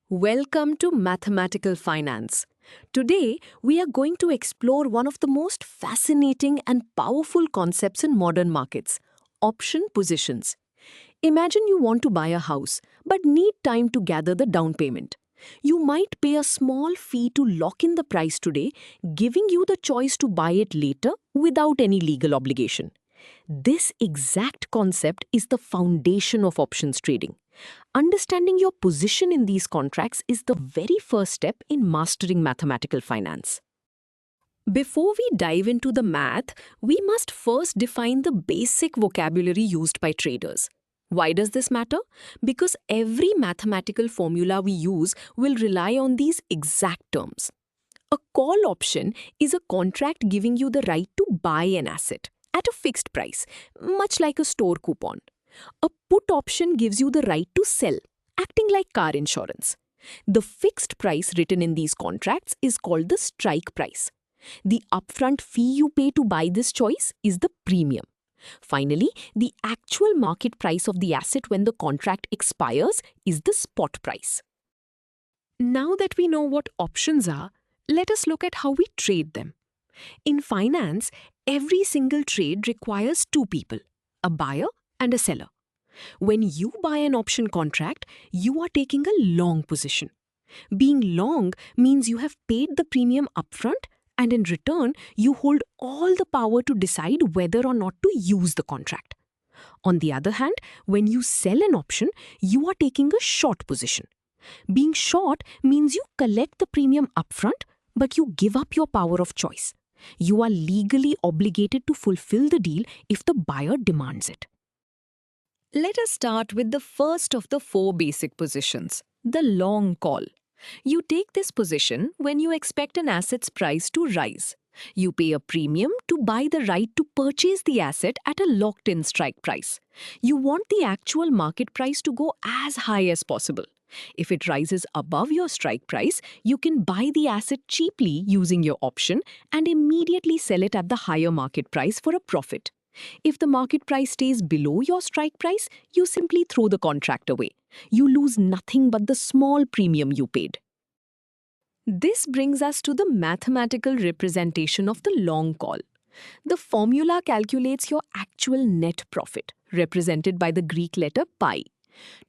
Welcome to Mathematical Finance. Today, we are going to explore one of the most fascinating and powerful concepts in modern markets, option positions. Imagine you want to buy a house but need time to gather the down payment. You might pay a small fee to lock in the price today, giving you the choice to buy it later without any legal obligation. This exact concept is the foundation of options trading. Understanding your position in these contracts is the very first step in mastering mathematical finance. Before we dive into the math, we must first define the basic vocabulary used by traders. Why does this matter? Because every mathematical formula we use will rely on these exact terms. A call option is a contract giving you the right to buy an asset at a fixed price, much like a store coupon. A put option gives you the right to sell, acting like car insurance. The fixed price written in these contracts is called the strike price. The upfront fee you pay to buy this choice is the premium. Finally, the actual market price of the asset when the contract expires is the spot price. Now that we know what options are, let us look at how we trade them. In finance, every single trade requires two people, a buyer and a seller. When you buy an option contract, you are taking a long position. Being long means you have paid the premium upfront, and in return, you hold all the power to decide whether or not to use the contract. On the other hand, when you sell an option, you are taking a short position. Being short means you collect the premium upfront, but you give up your power of choice. You are legally obligated to fulfill the deal if the buyer demands it. Let us start with the first of the four basic positions, the long call. You take this position when you expect an asset's price to rise. You pay a premium to buy the right to purchase the asset at a locked-in strike price. You want the actual market price to go as high as possible. If it rises above your strike price, you can buy the asset cheaply using your option and immediately sell it at the higher market price for a profit. If the market price stays below your strike price, you simply throw the contract away. You lose nothing but the small premium you paid. This brings us to the mathematical representation of the long call. The formula calculates your actual net profit, represented by the Greek letter pi.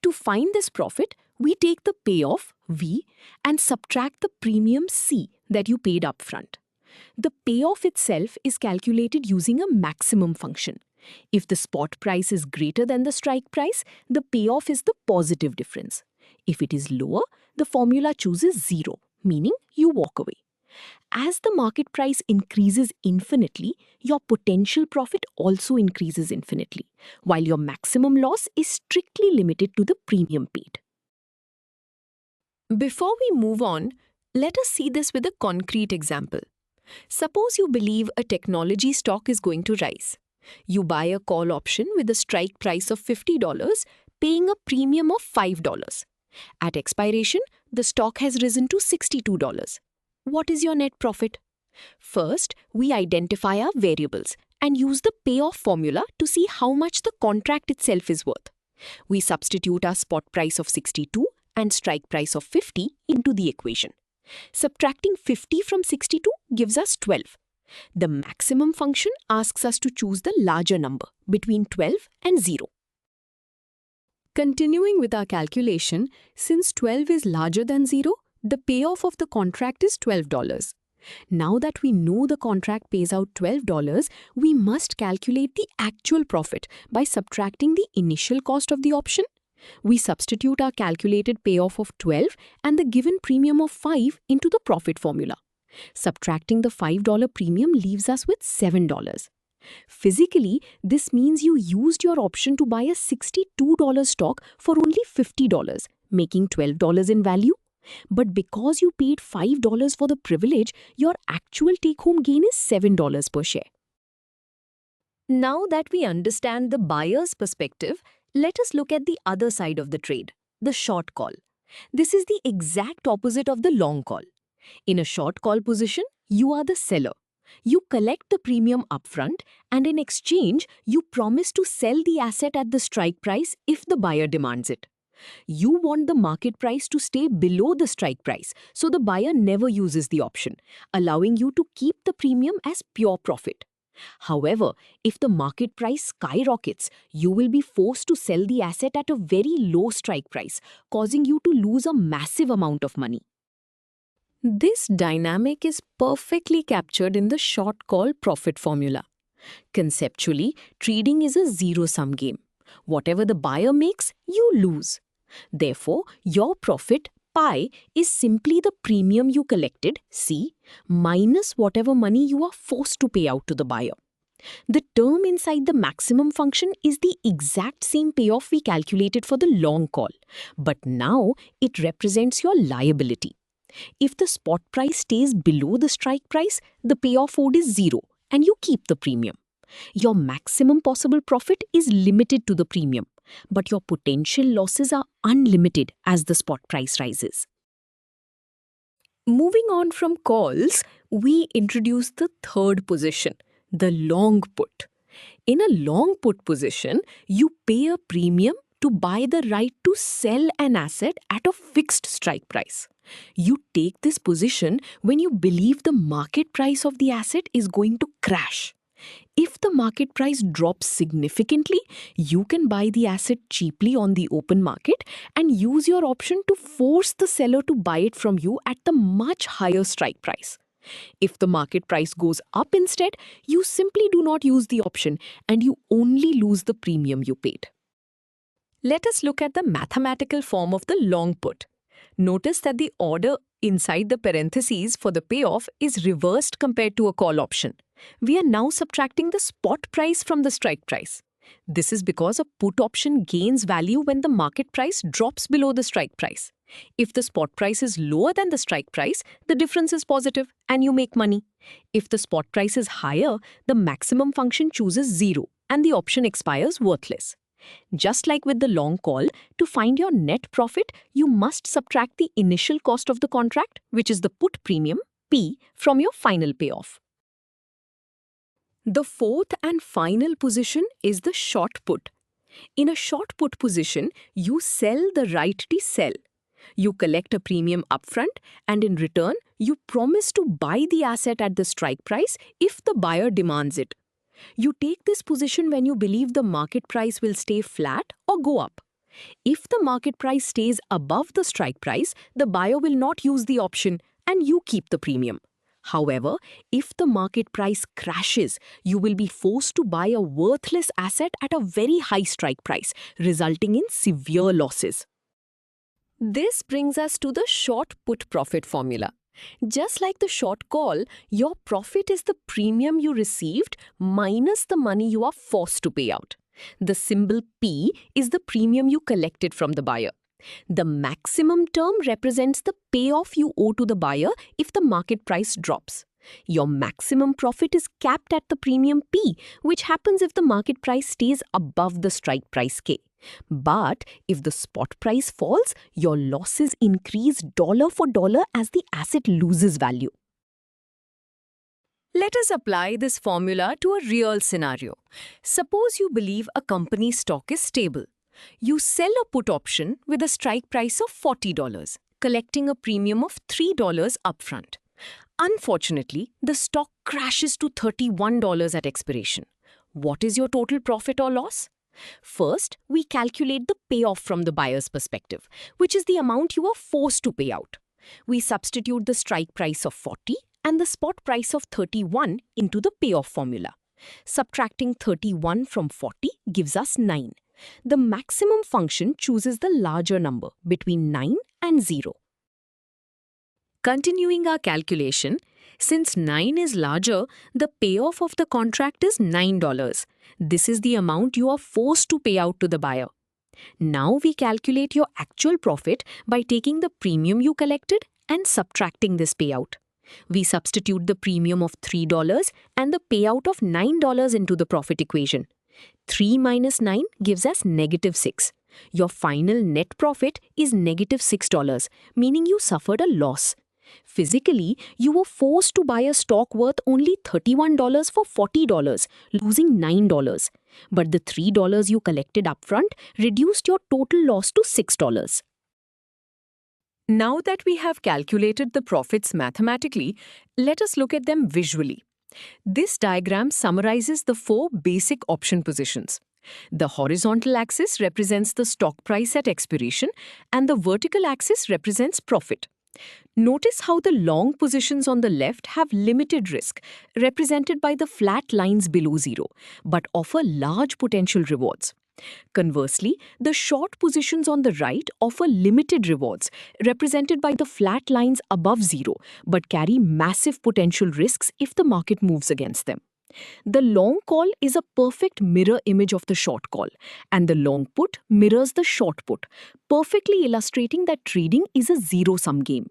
To find this profit, we take the payoff, V, and subtract the premium C that you paid upfront. The payoff itself is calculated using a maximum function. If the spot price is greater than the strike price, the payoff is the positive difference. If it is lower, the formula chooses 0, meaning you walk away. As the market price increases infinitely, your potential profit also increases infinitely, while your maximum loss is strictly limited to the premium paid. Before we move on, let us see this with a concrete example. Suppose you believe a technology stock is going to rise. You buy a call option with a strike price of $50, paying a premium of $5. At expiration, the stock has risen to $62. What is your net profit? First, we identify our variables and use the payoff formula to see how much the contract itself is worth. We substitute our spot price of 62 and strike price of 50 into the equation. Subtracting 50 from 62 gives us 12. The maximum function asks us to choose the larger number between 12 and 0. Continuing with our calculation, since 12 is larger than 0, the payoff of the contract is $12. Now that we know the contract pays out $12, we must calculate the actual profit by subtracting the initial cost of the option. We substitute our calculated payoff of 12 and the given premium of 5 into the profit formula. Subtracting the $5 premium leaves us with $7. Physically, this means you used your option to buy a $62 stock for only $50, making $12 in value. But because you paid $5 for the privilege, your actual take-home gain is $7 per share. Now that we understand the buyer's perspective, let us look at the other side of the trade, the short call. This is the exact opposite of the long call. In a short call position, you are the seller. You collect the premium upfront, and in exchange, you promise to sell the asset at the strike price if the buyer demands it. You want the market price to stay below the strike price, so the buyer never uses the option, allowing you to keep the premium as pure profit. However, if the market price skyrockets, you will be forced to sell the asset at a very low strike price, causing you to lose a massive amount of money. This dynamic is perfectly captured in the short call profit formula. Conceptually, trading is a zero-sum game. Whatever the buyer makes, you lose. Therefore, your profit, pi, is simply the premium you collected, C, minus whatever money you are forced to pay out to the buyer. The term inside the maximum function is the exact same payoff we calculated for the long call, but now it represents your liability. If the spot price stays below the strike price, the payoff owed is zero, and you keep the premium. Your maximum possible profit is limited to the premium, but your potential losses are unlimited as the spot price rises. Moving on from calls, we introduce the third position, the long put. In a long put position, you pay a premium to buy the right to sell an asset at a fixed strike price. You take this position when you believe the market price of the asset is going to crash. If the market price drops significantly, you can buy the asset cheaply on the open market and use your option to force the seller to buy it from you at the much higher strike price. If the market price goes up instead, you simply do not use the option and you only lose the premium you paid. Let us look at the mathematical form of the long put. Notice that the order inside the parentheses for the payoff is reversed compared to a call option. We are now subtracting the spot price from the strike price. This is because a put option gains value when the market price drops below the strike price. If the spot price is lower than the strike price, the difference is positive and you make money. If the spot price is higher, the maximum function chooses zero and the option expires worthless. Just like with the long call, to find your net profit, you must subtract the initial cost of the contract, which is the put premium, P, from your final payoff. The fourth and final position is the short put. In a short put position, you sell the right to sell. You collect a premium upfront and in return, you promise to buy the asset at the strike price if the buyer demands it. You take this position when you believe the market price will stay flat or go up. If the market price stays above the strike price, the buyer will not use the option and you keep the premium. However, if the market price crashes, you will be forced to buy a worthless asset at a very high strike price, resulting in severe losses. This brings us to the short put profit formula. Just like the short call, your profit is the premium you received minus the money you are forced to pay out. The symbol P is the premium you collected from the buyer. The maximum term represents the payoff you owe to the buyer if the market price drops. Your maximum profit is capped at the premium P, which happens if the market price stays above the strike price K. But if the spot price falls, your losses increase dollar for dollar as the asset loses value. Let us apply this formula to a real scenario. Suppose you believe a company's stock is stable. You sell a put option with a strike price of $40, collecting a premium of $3 upfront. Unfortunately, the stock crashes to $31 at expiration. What is your total profit or loss? First, we calculate the payoff from the buyer's perspective, which is the amount you are forced to pay out. We substitute the strike price of 40 and the spot price of 31 into the payoff formula. Subtracting 31 from 40 gives us 9. The maximum function chooses the larger number between 9 and 0. Continuing our calculation, since 9 is larger, the payoff of the contract is $9. This is the amount you are forced to pay out to the buyer. Now we calculate your actual profit by taking the premium you collected and subtracting this payout. We substitute the premium of $3 and the payout of $9 into the profit equation. 3 minus 9 gives us -6. Your final net profit is -$6, meaning you suffered a loss. Physically, you were forced to buy a stock worth only $31 for $40, losing $9. But the $3 you collected upfront reduced your total loss to $6. Now that we have calculated the profits mathematically, let us look at them visually. This diagram summarizes the four basic option positions. The horizontal axis represents the stock price at expiration, and the vertical axis represents profit. Notice how the long positions on the left have limited risk, represented by the flat lines below zero, but offer large potential rewards. Conversely, the short positions on the right offer limited rewards, represented by the flat lines above zero, but carry massive potential risks if the market moves against them. The long call is a perfect mirror image of the short call, and the long put mirrors the short put, perfectly illustrating that trading is a zero-sum game.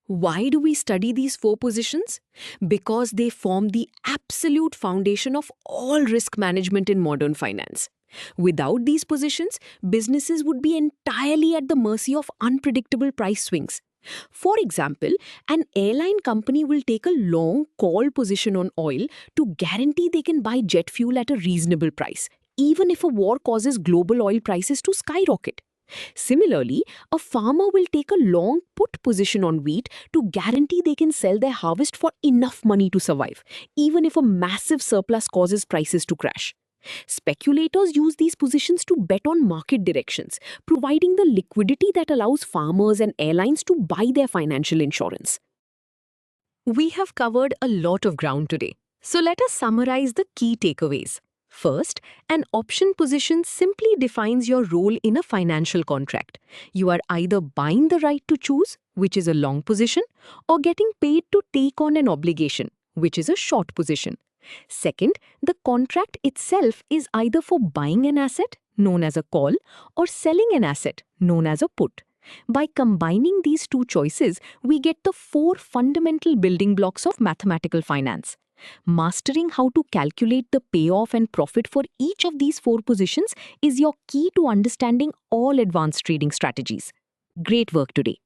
Why do we study these four positions? Because they form the absolute foundation of all risk management in modern finance. Without these positions, businesses would be entirely at the mercy of unpredictable price swings. For example, an airline company will take a long call position on oil to guarantee they can buy jet fuel at a reasonable price, even if a war causes global oil prices to skyrocket. Similarly, a farmer will take a long put position on wheat to guarantee they can sell their harvest for enough money to survive, even if a massive surplus causes prices to crash. Speculators use these positions to bet on market directions, providing the liquidity that allows farmers and airlines to buy their financial insurance. We have covered a lot of ground today, so let us summarize the key takeaways. First, an option position simply defines your role in a financial contract. You are either buying the right to choose, which is a long position, or getting paid to take on an obligation, which is a short position. Second, the contract itself is either for buying an asset, known as a call, or selling an asset, known as a put. By combining these two choices, we get the four fundamental building blocks of mathematical finance. Mastering how to calculate the payoff and profit for each of these four positions is your key to understanding all advanced trading strategies. Great work today.